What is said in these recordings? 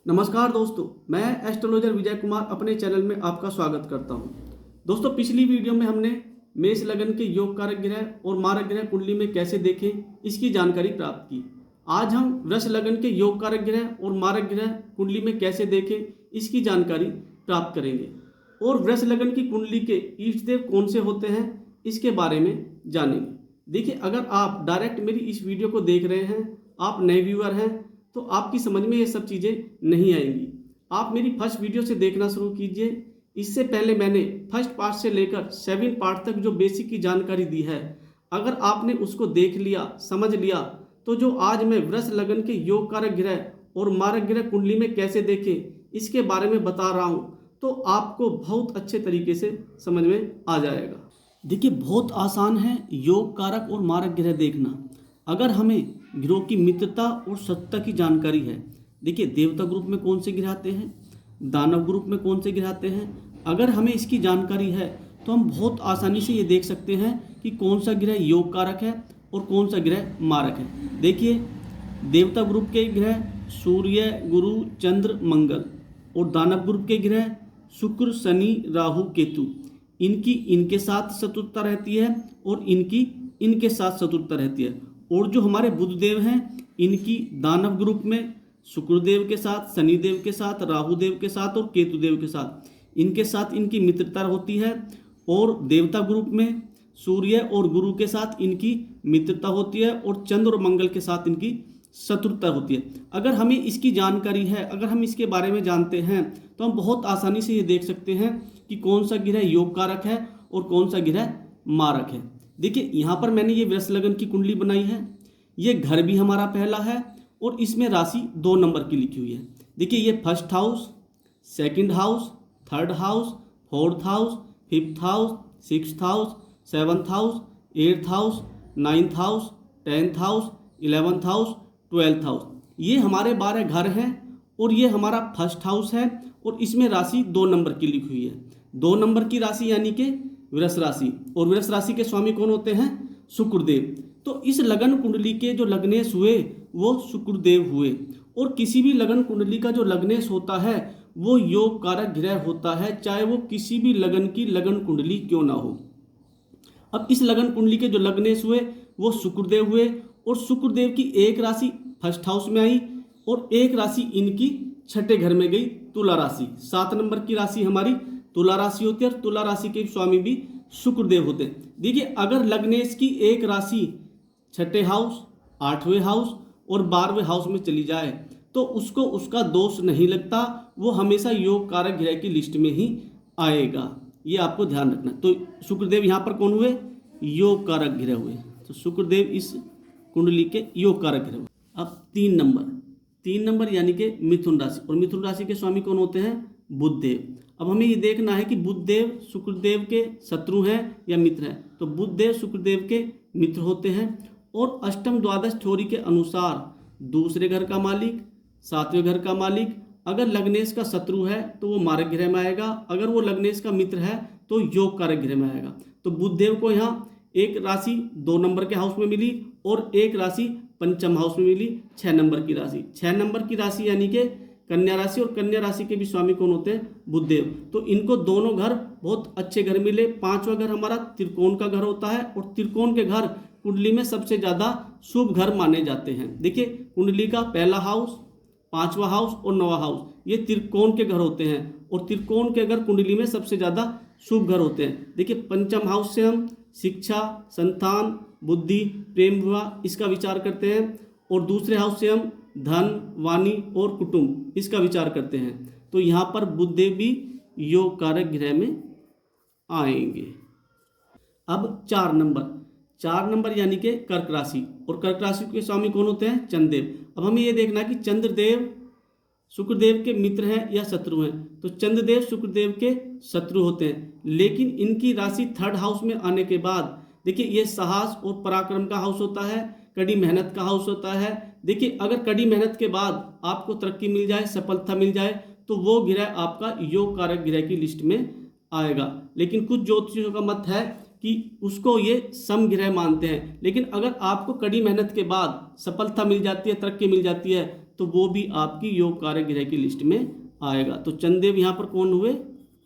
नमस्कार दोस्तों, मैं एस्ट्रोलॉजर विजय कुमार अपने चैनल में आपका स्वागत करता हूं। दोस्तों, पिछली वीडियो में हमने मेष लगन के योग कारक ग्रह और मारक ग्रह कुंडली में कैसे देखें इसकी जानकारी प्राप्त की। आज हम वृष लगन के योग कारक ग्रह और मारक ग्रह कुंडली में कैसे देखें इसकी जानकारी प्राप्त करेंगे और वृष लगन की कुंडली के इष्ट देव कौन से होते हैं इसके बारे में जानेंगे। देखिए, अगर आप डायरेक्ट मेरी इस वीडियो को देख रहे हैं, आप नए व्यूअर हैं, तो आपकी समझ में ये सब चीज़ें नहीं आएंगी। आप मेरी फर्स्ट वीडियो से देखना शुरू कीजिए। इससे पहले मैंने फर्स्ट पार्ट से लेकर 7 पार्ट तक जो बेसिक की जानकारी दी है, अगर आपने उसको देख लिया, समझ लिया, तो जो आज मैं वृष लगन के योग कारक ग्रह और मारक ग्रह कुंडली में कैसे देखें इसके बारे में बता रहा हूँ, तो आपको बहुत अच्छे तरीके से समझ में आ जाएगा। देखिए, बहुत आसान है योग कारक और मारक ग्रह देखना। अगर हमें ग्रहों की मित्रता और सत्ता की जानकारी है, देखिए देवता ग्रुप में कौन से ग्रह आते हैं, दानव ग्रुप में कौन से ग्रह आते हैं, अगर हमें इसकी जानकारी है तो हम बहुत आसानी से ये देख सकते हैं कि कौन सा ग्रह योग कारक है और कौन सा ग्रह मारक है। देखिए, देवता ग्रुप के ग्रह सूर्य, गुरु, चंद्र, मंगल और दानव ग्रुप के ग्रह शुक्र, शनि, राहु, केतु, इनकी इनके साथ शत्रुता रहती है और इनकी इनके साथ शत्रुता रहती है। और जो हमारे बुध देव हैं, इनकी दानव ग्रुप में शुक्रदेव के साथ, शनिदेव के साथ, राहु देव के साथ और केतु देव के साथ इनकी मित्रता होती है। और देवता ग्रुप में सूर्य और गुरु के साथ इनकी मित्रता होती है और चंद्र और मंगल के साथ इनकी शत्रुता होती है। अगर हमें इसकी जानकारी है, अगर हम इसके बारे में जानते हैं, तो हम बहुत आसानी से ये देख सकते हैं कि कौन सा ग्रह योग कारक है और कौन सा ग्रह मारक है। देखिए, यहाँ पर मैंने ये वृष लगन की कुंडली बनाई है। ये घर भी हमारा पहला है और इसमें राशि 2 नंबर की लिखी हुई है। देखिए, ये first house, second house, third house, fourth house, fifth house, sixth house, seventh house, eighth house, ninth house, 10th house, 11th house, 12th house, ये हमारे 12 घर हैं और ये हमारा फर्स्ट हाउस है और इसमें राशि 2 नंबर की लिखी हुई है। 2 नंबर की राशि यानी कि वृष राशि, और वृष राशि के स्वामी कौन होते हैं? शुक्रदेव। तो इस लगन कुंडली के जो लग्नेश हुए वो शुक्रदेव हुए। और किसी भी लगन कुंडली का जो लग्नेश होता है वो योग कारक ग्रह होता है, चाहे वो किसी भी लगन की लगन कुंडली क्यों ना हो। अब इस लगन कुंडली के जो लग्नेश हुए वो शुक्रदेव हुए और शुक्रदेव की एक राशि फर्स्ट हाउस में आई और एक राशि इनकी छठे घर में गई, तुला राशि। 7 नंबर की राशि हमारी तुला राशि होती है और तुला राशि के स्वामी भी शुक्रदेव होते हैं। देखिए, अगर लग्नेश की एक राशि छठे हाउस, 8वें हाउस और 12वें हाउस में चली जाए तो उसको उसका दोष नहीं लगता, वो हमेशा योग कारक ग्रह की लिस्ट में ही आएगा। ये आपको ध्यान रखना। तो शुक्रदेव यहाँ पर कौन हुए? योग कारक ग्रह हुए। तो शुक्रदेव इस कुंडली के योग कारक ग्रह हुए। अब 3 नंबर यानी कि मिथुन राशि, और मिथुन राशि के स्वामी कौन होते हैं? बुधदेव। अब हमें ये देखना है कि बुधदेव शुक्रदेव के शत्रु हैं या मित्र हैं। तो बुधदेव शुक्रदेव के मित्र होते हैं और अष्टम द्वादश थ्योरी के अनुसार दूसरे घर का मालिक, 7वें घर का मालिक अगर लग्नेश का शत्रु है तो वो मारक ग्रह में आएगा, अगर वो लग्नेश का मित्र है तो योग कारक ग्रह में आएगा। तो बुधदेव को यहाँ एक राशि 2 नंबर के हाउस में मिली और एक राशि पंचम हाउस में मिली, 6 नंबर की राशि। 6 नंबर की राशि यानी कि कन्या राशि, और कन्या राशि के भी स्वामी कौन होते हैं? बुधदेव। तो इनको दोनों घर बहुत अच्छे घर मिले। 5वां घर हमारा त्रिकोण का घर होता है और त्रिकोण के घर कुंडली में सबसे ज़्यादा शुभ घर माने जाते हैं। देखिए, कुंडली का पहला हाउस, 5वां हाउस और 9वां हाउस ये त्रिकोण के घर होते हैं और त्रिकोण के घर कुंडली में सबसे ज़्यादा शुभ घर होते हैं। देखिए, पंचम हाउस से हम शिक्षा, संतान, बुद्धि, प्रेम, विवाह इसका विचार करते हैं और दूसरे हाउस से हम धन, वाणी और कुटुंब इसका विचार करते हैं। तो यहाँ पर बुधदेव भी योग कारक ग्रह में आएंगे। अब 4 नंबर यानी कि कर्क राशि, और कर्क राशि के स्वामी कौन होते हैं? चंद्रदेव। अब हमें ये देखना है कि चंद्रदेव शुक्रदेव के मित्र हैं या शत्रु हैं। तो चंद्रदेव शुक्रदेव के शत्रु होते हैं, लेकिन इनकी राशि 3rd हाउस में आने के बाद देखिए ये साहस और पराक्रम का हाउस होता है, कड़ी मेहनत का हाउस होता है। देखिए, अगर कड़ी मेहनत के बाद आपको तरक्की मिल जाए, सफलता मिल जाए, तो वो ग्रह आपका योग कारक ग्रह की लिस्ट में आएगा। लेकिन कुछ ज्योतिषियों का मत है कि उसको ये सम ग्रह मानते हैं। लेकिन अगर आपको कड़ी मेहनत के बाद सफलता मिल जाती है, तरक्की मिल जाती है, तो वो भी आपकी योग कारक ग्रह की लिस्ट में आएगा। तो चंद्रदेव यहाँ पर कौन हुए?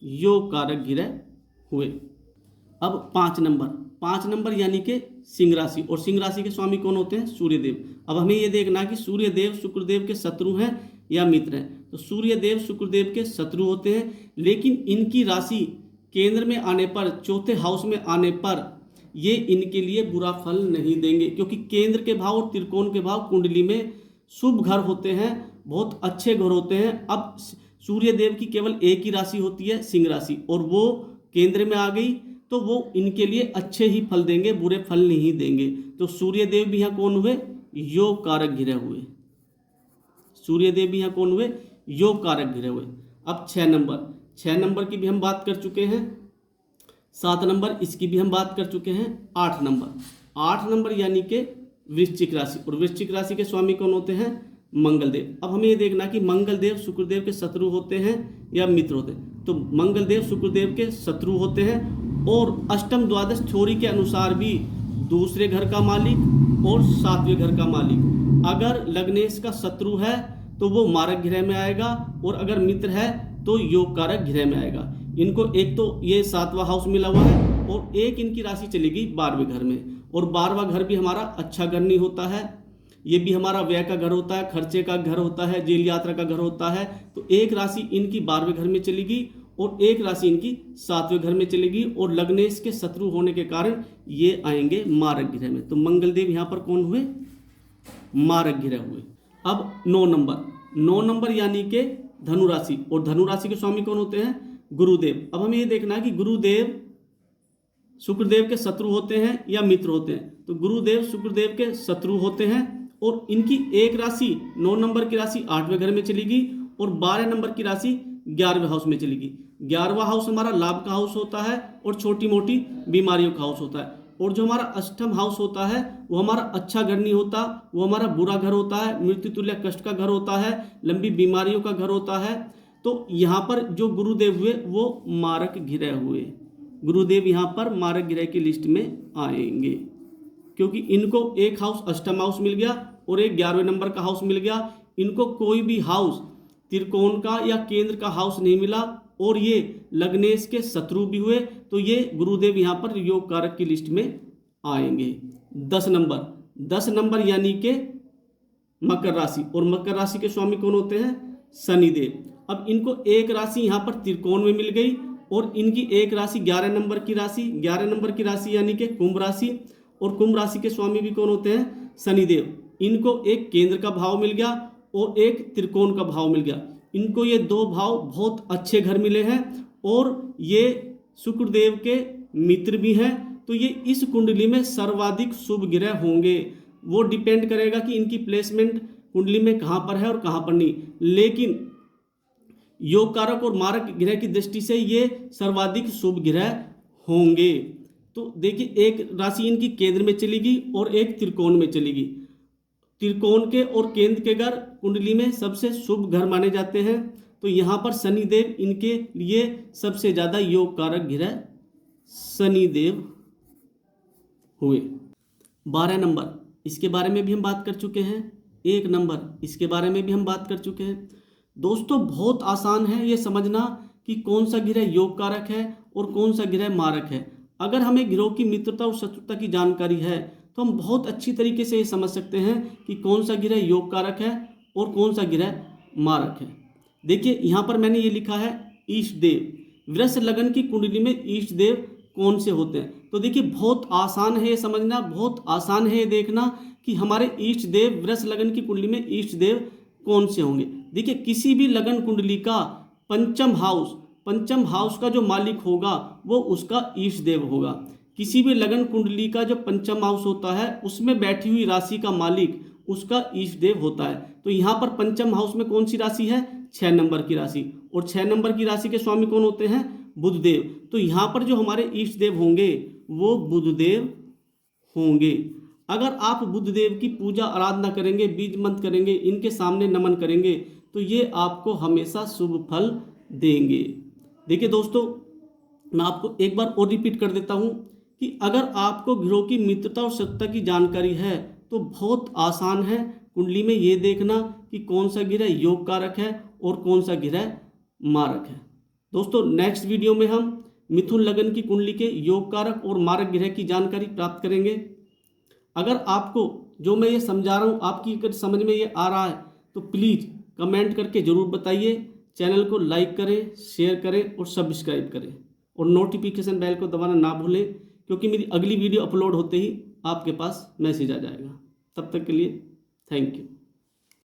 योग कारक ग्रह हुए। अब 5 नंबर यानी कि सिंह राशि, और सिंह राशि के स्वामी कौन होते हैं? सूर्यदेव। अब हमें ये देखना कि सूर्यदेव शुक्रदेव के शत्रु हैं या मित्र हैं। तो सूर्यदेव शुक्रदेव के शत्रु होते हैं, लेकिन इनकी राशि केंद्र में आने पर, चौथे हाउस में आने पर ये इनके लिए बुरा फल नहीं देंगे, क्योंकि केंद्र के भाव और त्रिकोण के भाव कुंडली में शुभ घर होते हैं, बहुत अच्छे घर होते हैं। अब सूर्यदेव की केवल एक ही राशि होती है, सिंह राशि, और वो केंद्र में आ गई तो वो इनके लिए अच्छे ही फल देंगे, बुरे फल नहीं देंगे। तो सूर्यदेव भी यहाँ कौन हुए? योग कारक ग्रह हुए। सूर्यदेव भी यहाँ कौन हुए? योग कारक ग्रह हुए। अब 6 नंबर की भी हम बात कर चुके हैं। 7 नंबर इसकी भी हम बात कर चुके हैं। 8 नंबर यानी कि वृश्चिक राशि, और वृश्चिक राशि के स्वामी कौन होते हैं? मंगलदेव। अब हमें ये देखना कि मंगलदेव शुक्रदेव के शत्रु होते हैं या मित्र होते हैं। तो मंगलदेव शुक्रदेव के शत्रु होते हैं, और अष्टम द्वादश थ्योरी के अनुसार भी दूसरे घर का मालिक और 7वें घर का मालिक अगर लग्नेश का शत्रु है तो वो मारक ग्रह में आएगा, और अगर मित्र है तो योग कारक गृह में आएगा। इनको एक तो ये 7वां हाउस मिला हुआ है, और एक इनकी राशि चलेगी 12वें घर में, और 12वां घर भी हमारा अच्छा घर नहीं होता है, ये भी हमारा व्यय का घर होता है, खर्चे का घर होता है, जेल यात्रा का घर होता है। तो एक राशि इनकी 12वें घर में चलेगी और एक राशि इनकी 7वें घर में चलेगी, और लग्नेश के शत्रु होने के कारण ये आएंगे मारक गृह में। तो मंगलदेव यहाँ पर कौन हुए? मारक गृह हुए। अब 9 नंबर यानी कि धनु राशि, और धनु राशि के स्वामी कौन होते हैं? गुरुदेव। अब हमें ये देखना है कि गुरुदेव शुक्रदेव के शत्रु होते हैं या मित्र होते हैं। तो गुरुदेव शुक्रदेव के शत्रु होते हैं, और इनकी एक राशि 9 नंबर की राशि 8वें घर में चलेगी, और 12 नंबर की राशि 11वें हाउस में चलेगी। 11वां हाउस हमारा लाभ का हाउस होता है और छोटी मोटी बीमारियों का हाउस होता है, और जो हमारा अष्टम हाउस होता है वो हमारा अच्छा घर नहीं होता, वो हमारा बुरा घर होता है, मृत्यु तुल्य कष्ट का घर होता है, लंबी बीमारियों का घर होता है। तो यहाँ पर जो गुरुदेव हुए वो मारक गृह हुए। गुरुदेव यहाँ पर मारक गृह की लिस्ट में आएंगे, क्योंकि इनको एक हाउस अष्टम हाउस मिल गया और एक 11वें नंबर का हाउस मिल गया। इनको कोई भी हाउस त्रिकोण का या केंद्र का हाउस नहीं मिला, और ये लग्नेश के शत्रु भी हुए, तो ये गुरुदेव यहाँ पर योग कारक की लिस्ट में आएंगे। 10 नंबर यानी कि मकर राशि, और मकर राशि के स्वामी कौन होते हैं? शनिदेव। अब इनको एक राशि यहाँ पर त्रिकोण में मिल गई, और इनकी एक राशि 11 नंबर की राशि यानी कि कुंभ राशि, और कुंभ राशि के स्वामी भी कौन होते हैं? शनिदेव। इनको एक केंद्र का भाव मिल गया और एक त्रिकोण का भाव मिल गया। इनको ये 2 भाव बहुत अच्छे घर मिले हैं, और ये शुक्रदेव के मित्र भी हैं। तो ये इस कुंडली में सर्वाधिक शुभ ग्रह होंगे। वो डिपेंड करेगा कि इनकी प्लेसमेंट कुंडली में कहाँ पर है और कहाँ पर नहीं, लेकिन योग कारक और मारक ग्रह की दृष्टि से ये सर्वाधिक शुभ ग्रह होंगे। तो देखिए, एक राशि इनकी केंद्र में चलेगी और एक त्रिकोण में चलेगी। त्रिकोण के और केंद्र के घर कुंडली में सबसे शुभ घर माने जाते हैं। तो यहाँ पर शनिदेव इनके लिए सबसे ज़्यादा योग कारक ग्रह शनिदेव हुए। 12 नंबर, इसके बारे में भी हम बात कर चुके हैं। 1 नंबर, इसके बारे में भी हम बात कर चुके हैं। दोस्तों, बहुत आसान है ये समझना कि कौन सा ग्रह योग कारक है और कौन सा ग्रह मारक है। अगर हमें ग्रहों की मित्रता और शत्रुता की जानकारी है तो हम बहुत अच्छी तरीके से ये समझ सकते हैं कि कौन सा ग्रह योग कारक है और कौन सा ग्रह मारक है। देखिए, यहाँ पर मैंने ये लिखा है इष्ट देव। वृष लगन की कुंडली में इष्ट देव कौन से होते हैं। तो देखिए, बहुत आसान है ये समझना, बहुत आसान है ये देखना कि हमारे इष्ट देव, वृष लगन की कुंडली में इष्ट देव कौन से होंगे। देखिए, किसी भी लगन कुंडली का पंचम हाउस का जो मालिक होगा वो उसका इष्ट देव होगा। किसी भी लगन कुंडली का जो पंचम हाउस होता है उसमें बैठी हुई राशि का मालिक उसका इष्ट देव होता है। तो यहाँ पर पंचम हाउस में कौन सी राशि है? 6 नंबर की राशि, और 6 नंबर की राशि के स्वामी कौन होते हैं? बुधदेव। तो यहाँ पर जो हमारे इष्ट देव होंगे वो बुधदेव होंगे। अगर आप बुधदेव की पूजा आराधना करेंगे, बीज मंत्र करेंगे, इनके सामने नमन करेंगे तो ये आपको हमेशा शुभ फल देंगे। देखिए दोस्तों, मैं आपको एक बार और रिपीट कर देता हूँ कि अगर आपको ग्रहों की मित्रता और शत्रुता की जानकारी है तो बहुत आसान है, कुंडली में ये देखना कि कौन सा ग्रह योग कारक है और कौन सा ग्रह मारक है। दोस्तों नेक्स्ट वीडियो में हम मिथुन लगन की कुंडली के योग कारक और मारक ग्रह की जानकारी प्राप्त करेंगे। अगर आपको जो मैं ये समझा रहा हूँ आपकी अगर समझ में ये आ रहा है तो प्लीज़ कमेंट करके ज़रूर बताइए। चैनल को लाइक करें, शेयर करें और सब्सक्राइब करें और नोटिफिकेशन बेल को दबाना ना भूलें, क्योंकि मेरी अगली वीडियो अपलोड होते ही आपके पास मैसेज आ जाएगा। तब तक के लिए थैंक यू।